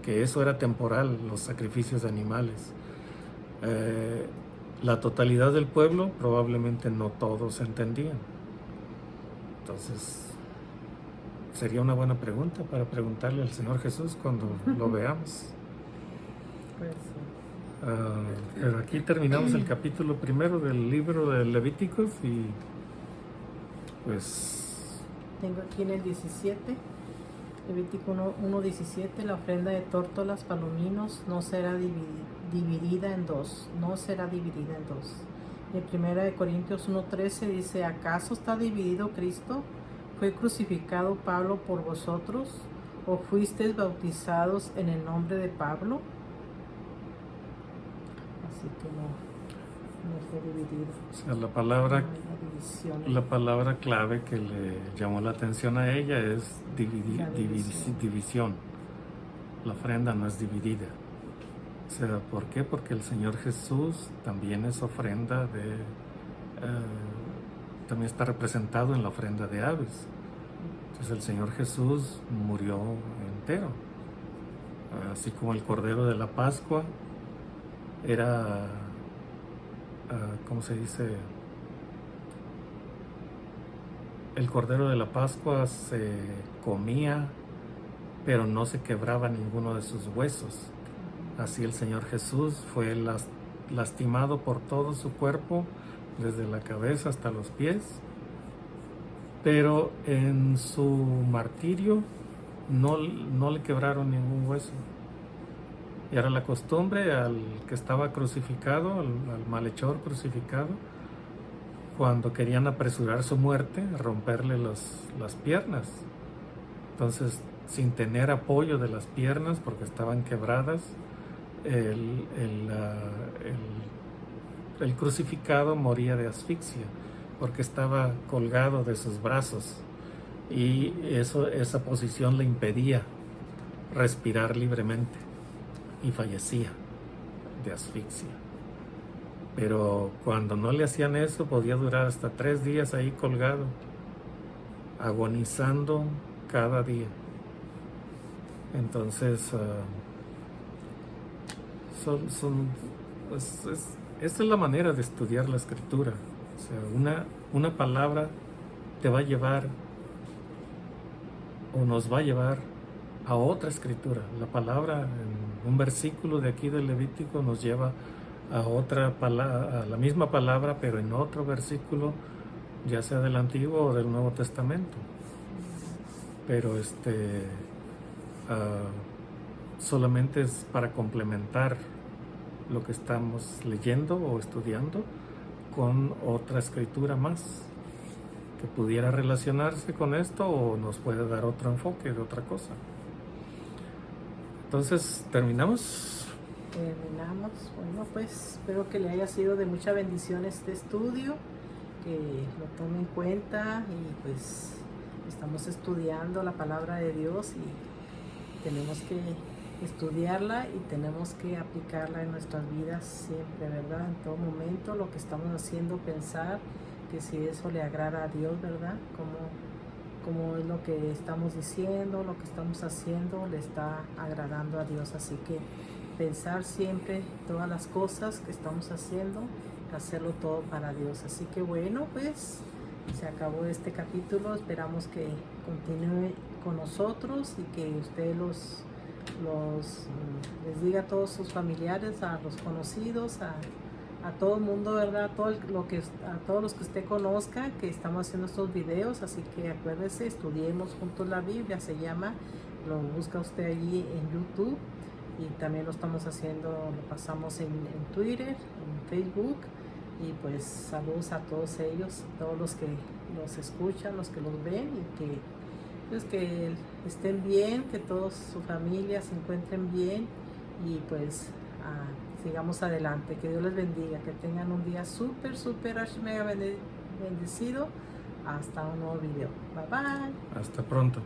que eso era temporal, los sacrificios de animales. La totalidad del pueblo probablemente no todos entendían. Entonces, sería una buena pregunta para preguntarle al Señor Jesús cuando lo veamos. Pues sí. Pero aquí terminamos el capítulo 1 del libro de Levíticos y pues... Tengo aquí en el 17, Levítico 1:17, la ofrenda de tórtolas, palominos no será dividida en dos, no será dividida en dos. En 1 Corintios 1:13 dice, ¿acaso está dividido Cristo? ¿Fue crucificado Pablo por vosotros? ¿O fuisteis bautizados en el nombre de Pablo? Así que no fue dividido. O sea, No hay división. la palabra clave que le llamó la atención a ella es división. La ofrenda no es dividida. O sea, ¿por qué? Porque el Señor Jesús también es ofrenda también está representado en la ofrenda de aves. Entonces el Señor Jesús murió entero. Así como el Cordero de la Pascua era, ¿cómo se dice? El Cordero de la Pascua se comía, pero no se quebraba ninguno de sus huesos. Así el Señor Jesús fue lastimado por todo su cuerpo, desde la cabeza hasta los pies, pero en su martirio no le quebraron ningún hueso. Y era la costumbre al que estaba crucificado, al malhechor crucificado, cuando querían apresurar su muerte, romperle las piernas. Entonces, sin tener apoyo de las piernas, porque estaban quebradas, el crucificado moría de asfixia, porque estaba colgado de sus brazos, y esa posición le impedía respirar libremente, y fallecía de asfixia. Pero cuando no le hacían eso, podía durar hasta 3 días ahí colgado, agonizando cada día. Entonces, esta es la manera de estudiar la Escritura. O sea, una palabra te va a llevar, o nos va a llevar a otra Escritura. La palabra en un versículo de aquí del Levítico nos lleva a otra palabra, a la misma palabra, pero en otro versículo, ya sea del Antiguo o del Nuevo Testamento. Pero solamente es para complementar lo que estamos leyendo o estudiando con otra escritura más que pudiera relacionarse con esto, o nos puede dar otro enfoque de otra cosa. Entonces, ¿terminamos? Bueno, pues espero que le haya sido de mucha bendición este estudio, que lo tome en cuenta, y pues estamos estudiando la palabra de Dios y tenemos que estudiarla y tenemos que aplicarla en nuestras vidas siempre, ¿verdad? En todo momento lo que estamos haciendo, pensar que si eso le agrada a Dios, ¿verdad? Como es lo que estamos diciendo, lo que estamos haciendo le está agradando a Dios. Así que pensar siempre todas las cosas que estamos haciendo, hacerlo todo para Dios. Así que bueno, pues se acabó este capítulo. Esperamos que continúe con nosotros y que usted les diga a todos sus familiares, a los conocidos, a todo el mundo, ¿verdad? A todos los que usted conozca, que estamos haciendo estos videos. Así que acuérdese, estudiemos juntos la Biblia, se llama, lo busca usted allí en YouTube, y también lo estamos haciendo, lo pasamos en Twitter, en Facebook. Y pues saludos a todos ellos, todos los que los escuchan, los que los ven, y que estén bien, que toda su familia se encuentren bien, y pues sigamos adelante. Que Dios les bendiga, que tengan un día súper mega bendecido. Hasta un nuevo video. Bye bye. Hasta pronto.